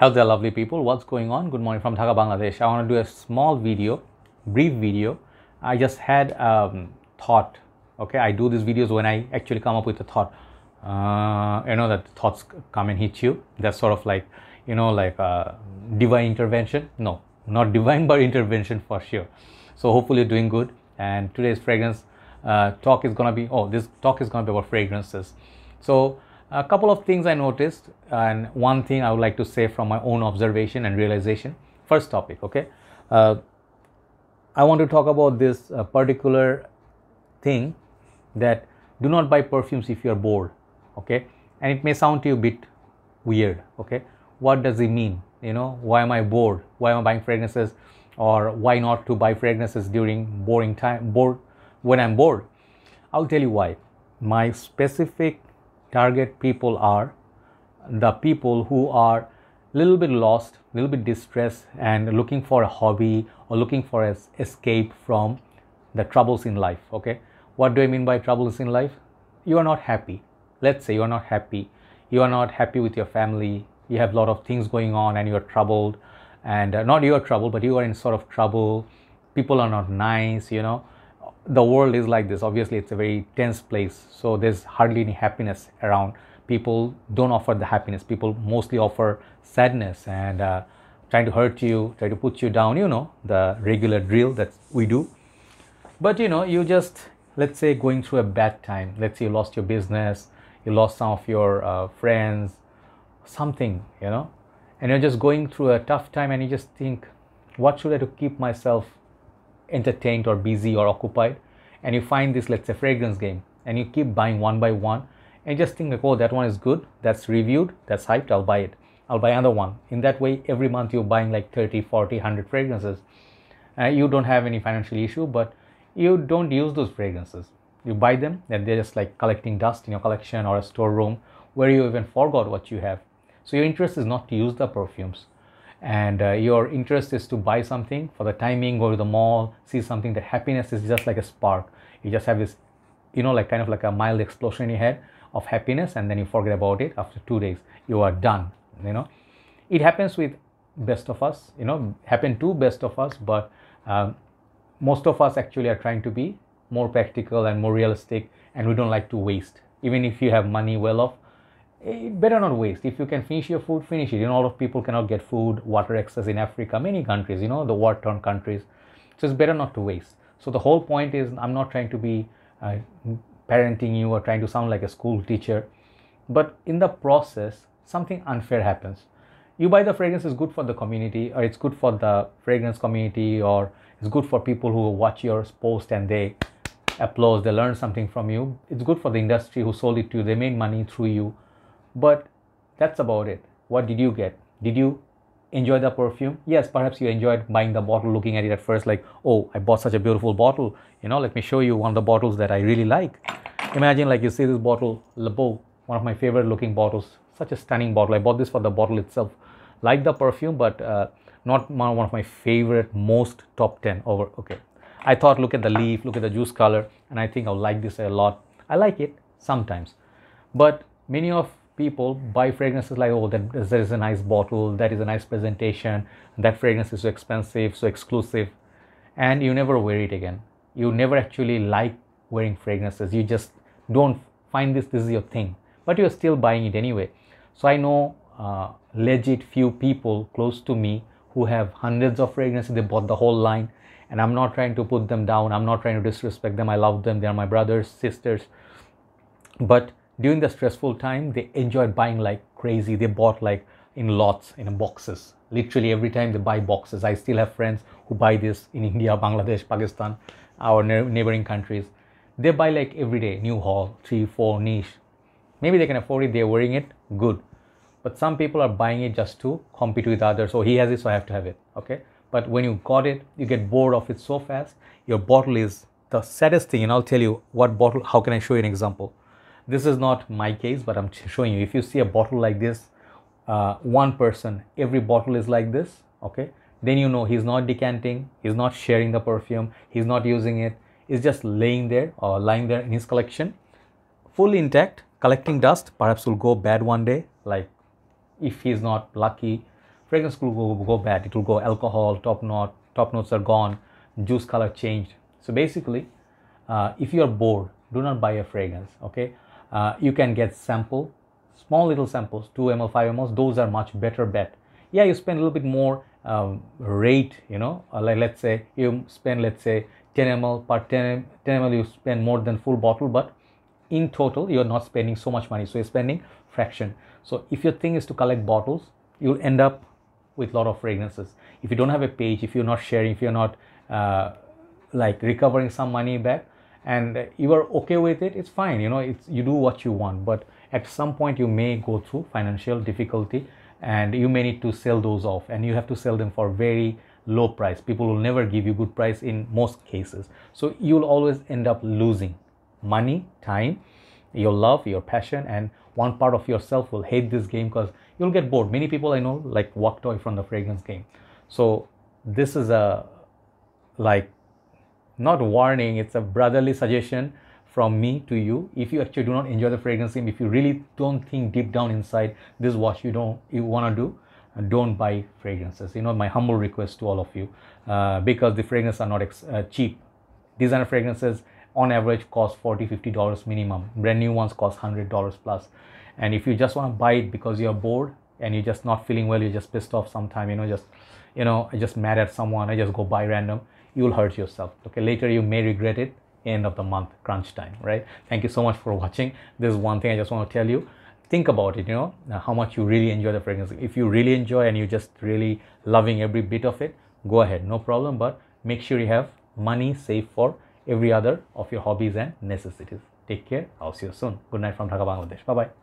Hello there, lovely people. What's going on? Good morning from Dhaka, Bangladesh. I want to do a small video, brief video. I just had thought. Okay, I do these videos when I actually come up with a thought. That thoughts come and hit you. That's sort of like, divine intervention. No, not divine, but intervention for sure. So hopefully you're doing good. And today's fragrance talk is gonna be. This talk is gonna be about fragrances. So a couple of things I noticed, and one thing I would like to say from my own observation and realization. First topic, okay. I want to talk about this particular thing, that do not buy perfumes if you are bored, okay. And it may sound to you a bit weird, okay. What does it mean? Why am I bored? Why am I buying fragrances? Or why not to buy fragrances during when I'm bored? I'll tell you why. My specific target people are the people who are a little bit lost, a little bit distressed, and looking for a hobby or looking for an escape from the troubles in life. Okay, what do I mean by troubles in life? You are not happy. Let's say you are not happy. You are not happy with your family. You have a lot of things going on and you are troubled, and not you are troubled, but you are in sort of trouble. People are not nice, the world is like this. Obviously it's a very tense place, so there's hardly any happiness around. People don't offer the happiness. People mostly offer sadness and trying to hurt you, try to put you down, the regular drill that we do. But you just, let's say, going through a bad time. Let's say you lost your business, you lost some of your friends, something, and you're just going through a tough time, and you just think, what should I do to keep myself entertained or busy or occupied? And you find this, let's say, fragrance game, and you keep buying one by one, and just think like, oh, that one is good, that's reviewed, that's hyped, I'll buy it, I'll buy another one. In that way, every month you're buying like 30, 40, 100 fragrances. You don't have any financial issue, but you don't use those fragrances. You buy them and they're just like collecting dust in your collection or a storeroom where you even forgot what you have. So your interest is not to use the perfumes, and your interest is to buy something for the timing, go to the mall, see something. That happiness is just like a spark. You just have this, kind of like a mild explosion in your head of happiness, and then you forget about it. After 2 days you are done. It happens with best of us, happen to best of us, but most of us actually are trying to be more practical and more realistic, and we don't like to waste. Even if you have money well off, better not waste. If you can finish your food, finish it. A lot of people cannot get food, water access in Africa, many countries, the war-torn countries. So it's better not to waste. So the whole point is, I'm not trying to be parenting you or trying to sound like a school teacher, but in the process something unfair happens. You buy the fragrance, is good for the community, or it's good for the fragrance community, or it's good for people who watch your post and they applaud, they learn something from you. It's good for the industry who sold it to you, they made money through you. But that's about it. What did you get? Did you enjoy the perfume? Yes, perhaps you enjoyed buying the bottle, looking at it at first like, oh, I bought such a beautiful bottle. Let me show you one of the bottles that I really like. Imagine like you see this bottle, Le Beau, one of my favorite looking bottles, such a stunning bottle. I bought this for the bottle itself. Like the perfume, but not one of my favorite, most top 10 over. Okay. I thought, look at the leaf, look at the juice color, and I think I'll like this a lot. I like it sometimes. But many of people buy fragrances like, oh, there is a nice bottle, that is a nice presentation, that fragrance is so expensive, so exclusive, and you never wear it again. You never actually like wearing fragrances. You just don't find this is your thing, but you're still buying it anyway. So I know legit few people close to me who have hundreds of fragrances. They bought the whole line, and I'm not trying to put them down, I'm not trying to disrespect them. I love them, they are my brothers, sisters, but during the stressful time, they enjoyed buying like crazy. They bought like in lots, in boxes. Literally every time they buy boxes. I still have friends who buy this in India, Bangladesh, Pakistan, our neighboring countries. They buy like every day, new haul, 3, 4 niche. Maybe they can afford it, they're wearing it, good. But some people are buying it just to compete with others. So he has it, so I have to have it, okay? But when you got it, you get bored of it so fast. Your bottle is the saddest thing, and I'll tell you what bottle, how can I show you an example? This is not my case, but I'm showing you. If you see a bottle like this, one person, every bottle is like this, okay? Then he's not decanting, he's not sharing the perfume, he's not using it. It's just laying there or lying there in his collection, fully intact, collecting dust. Perhaps will go bad one day, like if he's not lucky, fragrance will go bad. It will go alcohol, top notes are gone, juice color changed. So basically, if you are bored, do not buy a fragrance. Okay, you can get sample, small little samples, 2 ml, 5 ml. Those are much better bet. Yeah, you spend a little bit more rate, you know, like let's say you spend, let's say 10 ml per 10 ml, you spend more than full bottle, but in total you're not spending so much money, so you're spending fraction. So if your thing is to collect bottles, you'll end up with a lot of fragrances. If you don't have a page, if you're not sharing, if you're not like recovering some money back, and you are okay with it, it's fine, you know, it's, you do what you want. But at some point you may go through financial difficulty and you may need to sell those off, and you have to sell them for very low price. People will never give you good price in most cases, so you'll always end up losing money, time, your love, your passion, and one part of yourself will hate this game because you'll get bored. Many people I know like walked away from the fragrance game. So this is a, like, not warning, it's a brotherly suggestion from me to you. If you actually do not enjoy the fragrance game, if you really don't think deep down inside this is what you want to do, don't buy fragrances. You know, my humble request to all of you, because the fragrances are not cheap. Designer fragrances on average cost $40-50 minimum. Brand new ones cost $100 plus. And if you just want to buy it because you're bored and you're just not feeling well, you're just pissed off sometime, just mad at someone, I just go buy random, you'll hurt yourself. Okay, later you may regret it, end of the month, crunch time, right? Thank you so much for watching. This is one thing I just want to tell you. Think about it, how much you really enjoy the fragrance. If you really enjoy and you're just really loving every bit of it, go ahead, no problem. But make sure you have money saved for every other of your hobbies and necessities. Take care. I'll see you soon. Good night from Dhaka, Bangladesh. Bye bye.